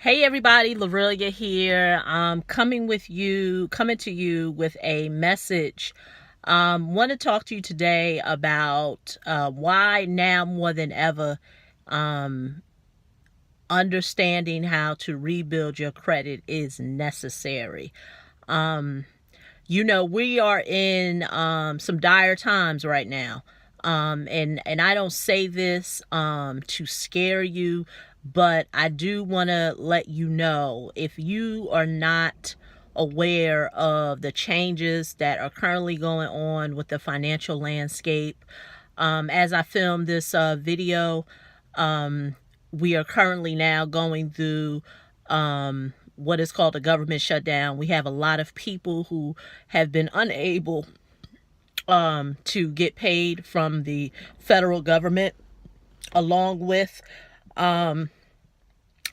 Hey everybody, Lorelia here. Coming to you with a message. Want to talk to you today about why now more than ever, understanding how to rebuild your credit is necessary. We are in some dire times right now. And I don't say this to scare you, but I do want to let you know, if you are not aware of the changes that are currently going on with the financial landscape. As I film this video, we are currently now going through what is called a government shutdown. We have a lot of people who have been unable to get paid from the federal government, along with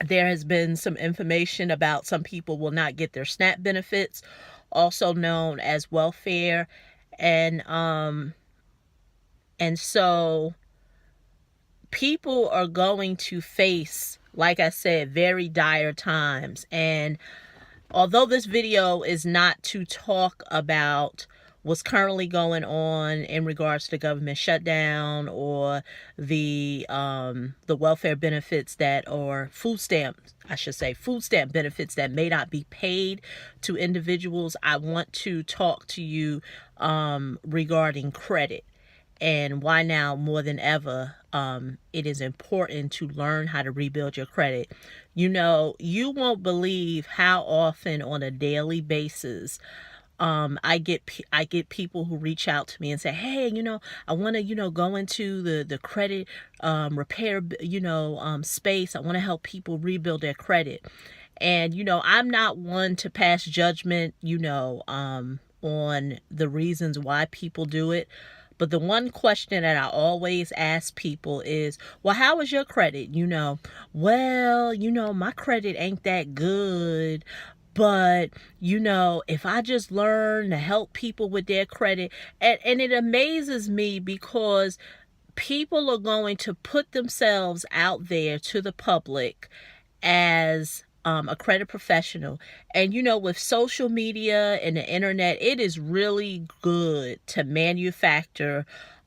there has been some information about some people will not get their SNAP benefits, also known as welfare. And so people are going to face, like I said, very dire times. And although this video is not to talk about what's currently going on in regards to the government shutdown or the welfare benefits that, or food stamp benefits that may not be paid to individuals, I want to talk to you regarding credit and why now more than ever it is important to learn how to rebuild your credit. You won't believe how often on a daily basis I get people who reach out to me and say, hey, I want to, go into the credit repair, space. I want to help people rebuild their credit. And, I'm not one to pass judgment, on the reasons why people do it. But the one question that I always ask people is, well, how is your credit? My credit ain't that good. But, if I just learn to help people with their credit, and it amazes me because people are going to put themselves out there to the public as a credit professional. And, with social media and the internet, it is really good to manufacture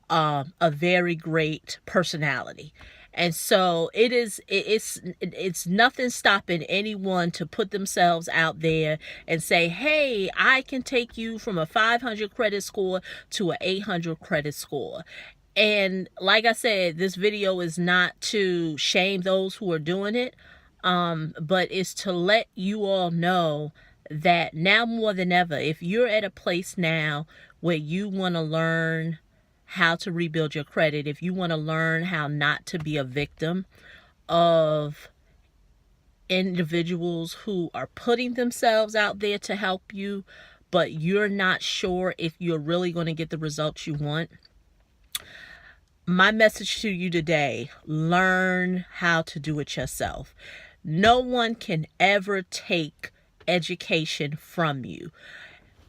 a very great personality. And so it's nothing stopping anyone to put themselves out there and say, hey, I can take you from a 500 credit score to an 800 credit score. And like I said, this video is not to shame those who are doing it, but it's to let you all know that now more than ever, if you're at a place now where you want to learn how to rebuild your credit, if you want to learn how not to be a victim of individuals who are putting themselves out there to help you, but you're not sure if you're really going to get the results you want, my message to you today: learn how to do it yourself. No one can ever take education from you.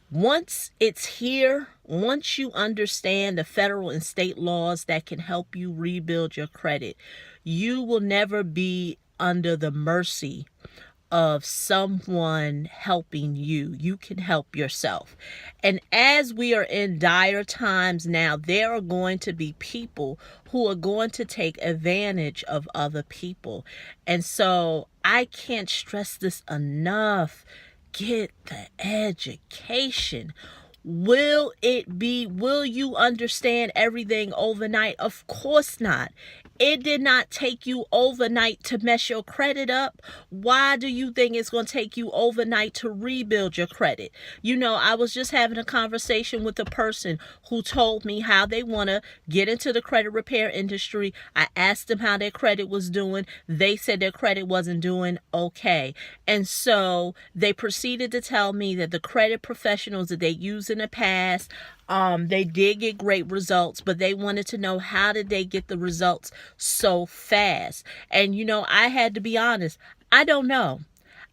Once it's here, once you understand the federal and state laws that can help you rebuild your credit, you will never be under the mercy of someone helping you. You can help yourself. And as we are in dire times now, there are going to be people who are going to take advantage of other people. And so I can't stress this enough. Get the education. Will you understand everything overnight? Of course not. It did not take you overnight to mess your credit up. Why do you think it's going to take you overnight to rebuild your credit? I was just having a conversation with a person who told me how they want to get into the credit repair industry. I asked them how their credit was doing. They said their credit wasn't doing okay. And so they proceeded to tell me that the credit professionals that they used in the past, they did get great results, but they wanted to know, how did they get the results so fast? And I had to be honest, I don't know.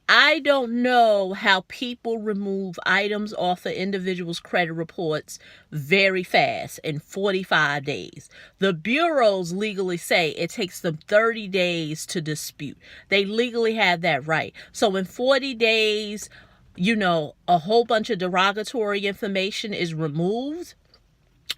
I don't know how people remove items off of individuals' credit reports very fast in 45 days. The bureaus legally say it takes them 30 days to dispute. They legally have that right. So in 40 days, a whole bunch of derogatory information is removed.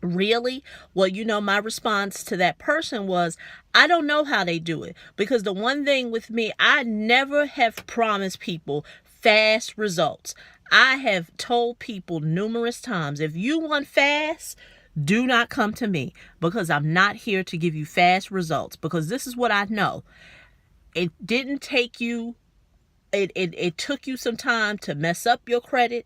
Really? Well, my response to that person was, I don't know how they do it. Because the one thing with me, I never have promised people fast results. I have told people numerous times, if you want fast, do not come to me, because I'm not here to give you fast results. Because this is what I know. It didn't take you, it took you some time to mess up your credit.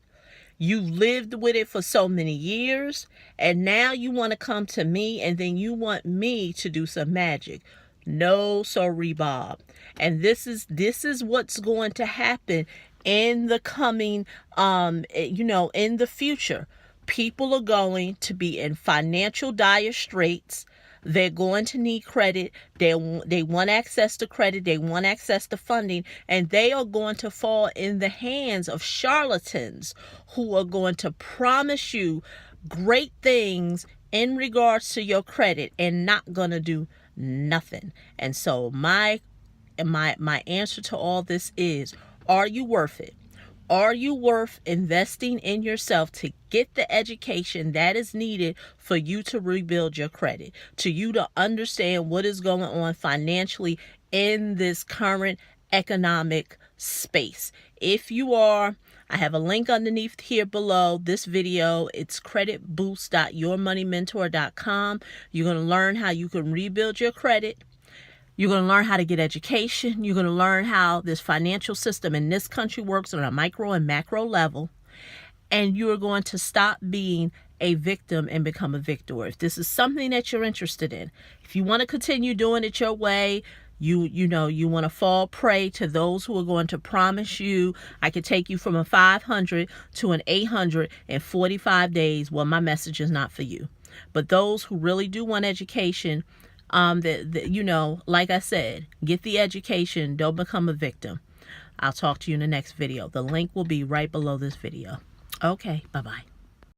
You lived with it for so many years, and now you want to come to me, and then you want me to do some magic. No, sorry, Bob. And this is what's going to happen in the coming, in the future. People are going to be in financial dire straits. They're going to need credit. They want access to credit. They want access to funding. And they are going to fall in the hands of charlatans who are going to promise you great things in regards to your credit and not going to do nothing. And so my answer to all this is, are you worth it? Are you worth investing in yourself to get the education that is needed for you to rebuild your credit, to you to understand what is going on financially in this current economic space? If you are, I have a link underneath here below this video. It's creditboost.yourmoneymentor.com. You're going to learn how you can rebuild your credit. You're going to learn how to get education. You're going to learn how this financial system in this country works on a micro and macro level. And you are going to stop being a victim and become a victor. If this is something that you're interested in, if you want to continue doing it your way, you want to fall prey to those who are going to promise you, I could take you from a 500 to an 800 in 45 days. Well, my message is not for you. But those who really do want education, like I said, get the education. Don't become a victim. I'll talk to you in the next video. The link will be right below this video. Okay, bye-bye.